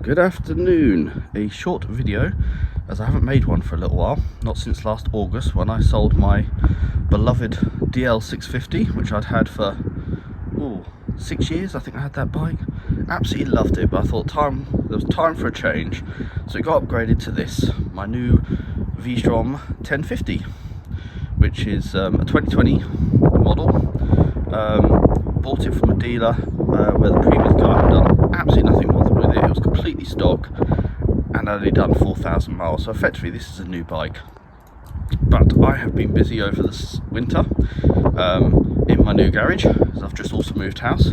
Good afternoon. A short video, as I haven't made one for a little while, not since last August when I sold my beloved DL650, which I'd had for 6 years. I think I had that bike. Absolutely loved it, but I thought there was time for a change, so it got upgraded to this, my new V Strom 1050, which is a 2020 model. Bought it from a dealer where the previous guy had done absolutely nothing with it. It was completely stock and only done 4,000 miles, so effectively this is a new bike. But I have been busy over this winter in my new garage, as I've just also moved house,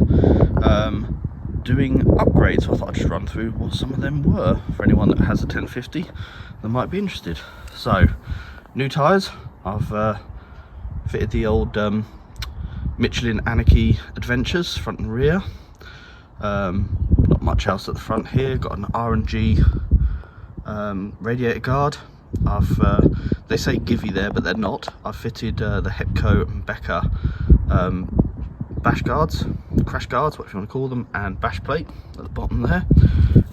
doing upgrades. So I thought I'd just run through what some of them were for anyone that has a 1050 that might be interested. So, new tyres. I've fitted the old Michelin Anarchy Adventures front and rear. Not much else at the front here. Got an R&G radiator guard. They say Givy there, but they're not. I've fitted the Hepco and Becker bash guards, crash guards, what you want to call them, and bash plate at the bottom there.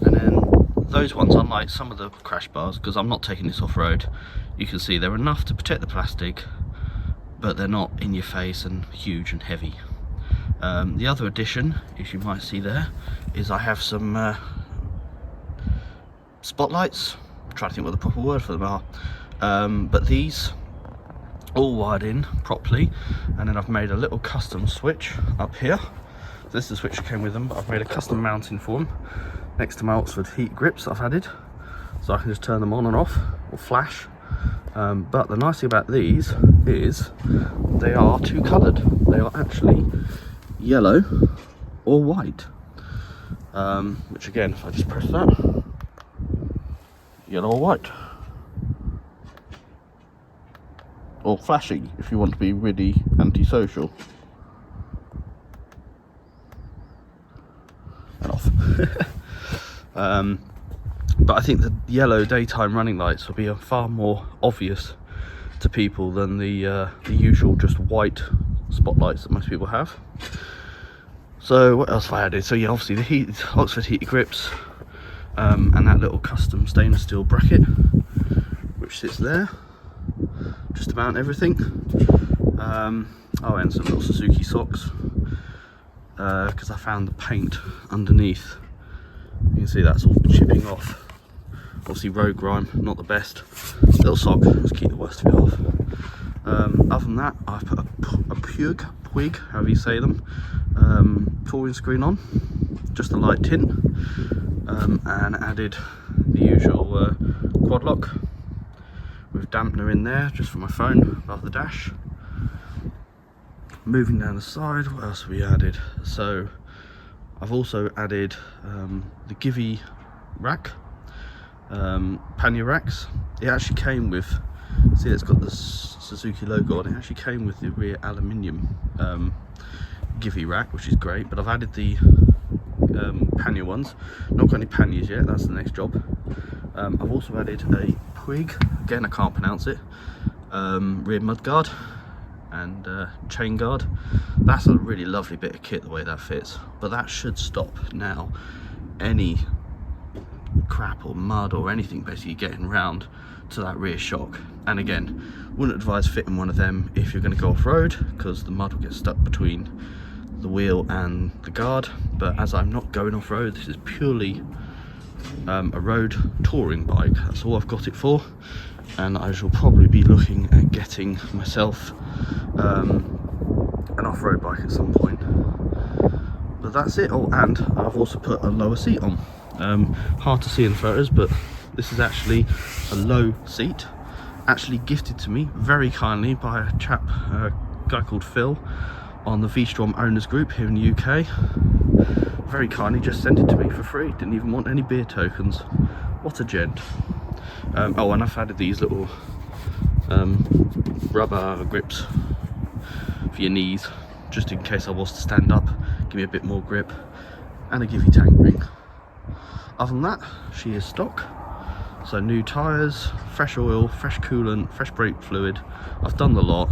And then those ones, unlike some of the crash bars, because I'm not taking this off-road, you can see they're enough to protect the plastic, but they're not in your face and huge and heavy. The other addition, as you might see there, is I have some spotlights. I'm trying to think what the proper word for them are, but these all wired in properly, and then I've made a little custom switch up here. This is the switch that came with them, but I've made a custom mounting for them next to my Oxford heat grips I've added, so I can just turn them on and off or flash. But the nice thing about these is they are two coloured. They are actually yellow or white, which again, if I just press that, yellow or white, or flashing if you want to be really antisocial. And off. But I think the yellow daytime running lights will be far more obvious to people than the usual just white spotlights that most people have. So what else have I added? So yeah, obviously the Oxford heated grips, and that little custom stainless steel bracket which sits there. Just about everything. Oh, and some little Suzuki socks, because I found the paint underneath. You can see that's all chipping off. Obviously road grime, not the best. Little sock, let's keep the worst of it off. Other than that, I've put a Puig, however you say them, touring screen on, just a light tint, and added the usual quad lock with dampener in there just for my phone above the dash. Moving down the side, what else have we added? So I've also added the Givy rack, pannier racks. It actually came with, see, it's got the Suzuki logo on it. It actually came with the rear aluminium Givy rack, which is great, but I've added the pannier ones. Not got any panniers yet, that's the next job. I've also added a Puig, again I can't pronounce it, rear mudguard and chain guard. That's a really lovely bit of kit the way that fits, but that should stop now any crap or mud or anything basically getting round to that rear shock. And again, wouldn't advise fitting one of them if you're going to go off-road, because the mud will get stuck between the wheel and the guard. But as I'm not going off-road, this is purely a road touring bike. That's all I've got it for, and I shall probably be looking at getting myself an off-road bike at some point. But that's it. Oh, and I've also put a lower seat on. Hard to see in photos, but this is actually a low seat, actually gifted to me very kindly by a chap, a guy called Phil on the V Strom owners group here in the UK. Very kindly just sent it to me for free, didn't even want any beer tokens. What a gent. Oh, and I've added these little rubber grips for your knees, just in case I was to stand up, give me a bit more grip, and a Givy tank ring. Other than that, she is stock. So new tyres, fresh oil, fresh coolant, fresh brake fluid. I've done the lot.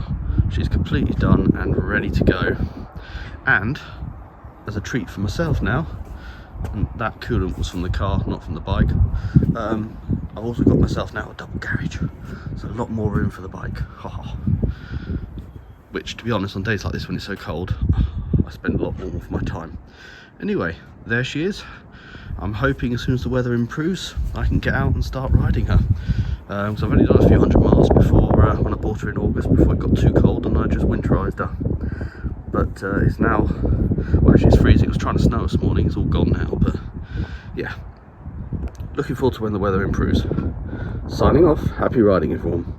She's completely done and ready to go. And as a treat for myself now, and that coolant was from the car, not from the bike. I've also got myself now a double garage, so a lot more room for the bike. Which, to be honest, on days like this when it's so cold, I spend a lot more of my time. Anyway, there she is. I'm hoping as soon as the weather improves, I can get out and start riding her. Because I've only done a few hundred miles before, when I bought her in August, before it got too cold, and I just winterized her. But it's now, well, actually it's freezing. It was trying to snow this morning. It's all gone now, but yeah. Looking forward to when the weather improves. Signing off. Happy riding, everyone.